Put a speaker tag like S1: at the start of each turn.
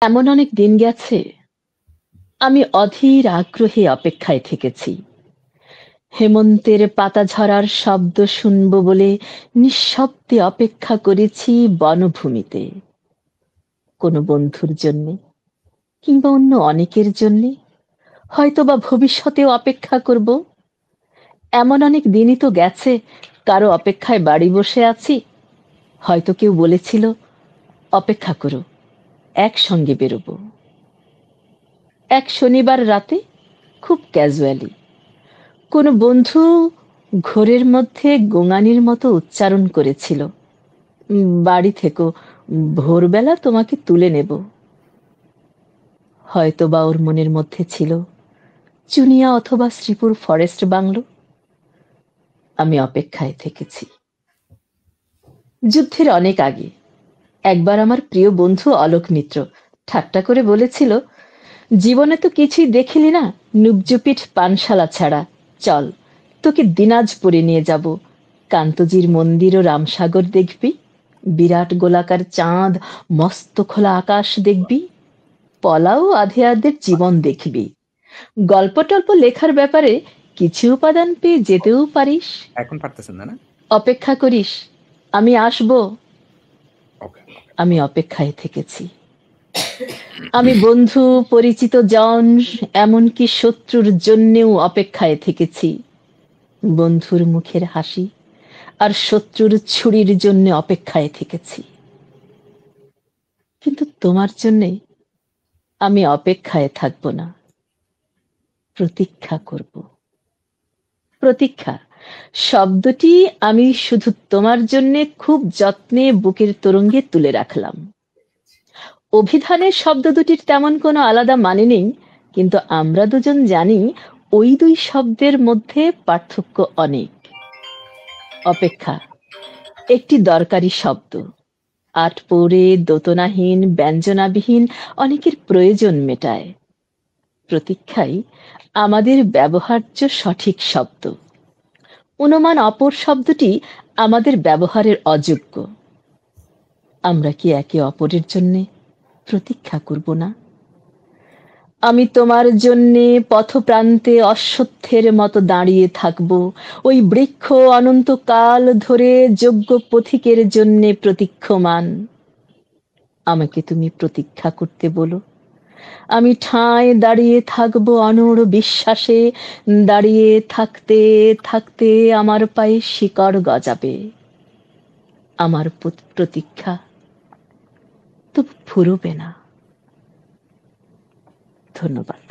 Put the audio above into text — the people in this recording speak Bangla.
S1: এমন অনেক দিন গেছে, আমি অধীর আগ্রহে অপেক্ষায় থেকেছি। হেমন্তের পাতা ঝরার শব্দ শুনব বলে নিঃশব্দে অপেক্ষা করেছি বনভূমিতে। কোনো বন্ধুর জন্যে, কিংবা অন্য অনেকের জন্যে, হয়তোবা ভবিষ্যতেও অপেক্ষা করব। এমন অনেক দিনই তো গেছে, কারো অপেক্ষায় বাড়ি বসে আছি। হয়তো কেউ বলেছিল, অপেক্ষা করো, একসঙ্গে বেরোবো। এক শনিবার রাতে, খুব ক্যাজুয়ালি, কোনো বন্ধু ঘোরের মধ্যে গোঙানির মতো উচ্চারণ করেছিল, বাড়ি থেকো, ভোরবেলা তোমাকে তুলে নেব। হয়তো বা ওর মনের মধ্যে ছিল চুনিয়া অথবা শ্রীপুর ফরেস্ট বাংলো। আমি অপেক্ষায় থেকেছি। যুদ্ধের অনেক আগে একবার আমার প্রিয় বন্ধু অলোক মিত্র ঠাট্টা করে বলেছিল, জীবনে তো কিছুই দেখিলি না, নুবজুপিঠ পানশালা ছাড়া। চল, তোকে দিনাজপুরে নিয়ে যাব। কান্তজির মন্দির ও রামসাগর দেখবি, বিরাট গোলাকার চাঁদ, মস্ত খোলা আকাশ দেখবি, পলা ও আধেয়াদের জীবন দেখবি। গল্প টল্প লেখার ব্যাপারে কিছু উপাদান পেয়ে যেতেও পারিস।
S2: এখন পারতেছেন না?
S1: অপেক্ষা করিস, আমি আসবো।
S2: ওকে।
S1: আমি অপেক্ষায় থেকেছি। আমি বন্ধু, পরিচিত জন, এমনকি শত্রুর জন্যেও অপেক্ষায় থেকেছি। বন্ধুর মুখের হাসি আর শত্রুর ছুরির জন্য অপেক্ষায় থেকেছি। কিন্তু তোমার জন্যে আমি অপেক্ষায় থাকব না, প্রতীক্ষা করব। প্রতীক্ষা শব্দটি আমি শুধু তোমার জন্যে খুব যত্নে বুকের তরঙ্গে তুলে রাখলাম। অভিধানের শব্দ দুটির তেমন কোনো আলাদা মানে নেই, কিন্তু আমরা দুজন জানি ওই দুই শব্দের মধ্যে পার্থক্য অনেক। অপেক্ষা একটি দরকারি শব্দ, আটপৌরে দোতনাহীন ব্যঞ্জনাবিহীন অনেকের প্রয়োজন মেটায়। প্রতীক্ষাই আমাদের ব্যবহার্য সঠিক শব্দ। অনুমান অপর শব্দটি আমাদের ব্যবহারের অযোগ্য। আমরা কি একে অপরের জন্যে প্রতীক্ষা করব না? আমি তোমার জন্যে পথপ্রান্তে অশ্বত্থের মতো দাঁড়িয়ে থাকব, ওই বৃক্ষ অনন্তকাল ধরে যোগ্য পথিকের জন্যে প্রতীক্ষমান। আমাকে তুমি প্রতীক্ষা করতে বলো, আমি ঠায় দাঁড়িয়ে থাকবো অনড় বিশ্বাসে। দাঁড়িয়ে থাকতে থাকতে আমার পায়ে শিকড় গজাবে। আমার প্রতীক্ষা তবু ফুরবে না। ধন্যবাদ।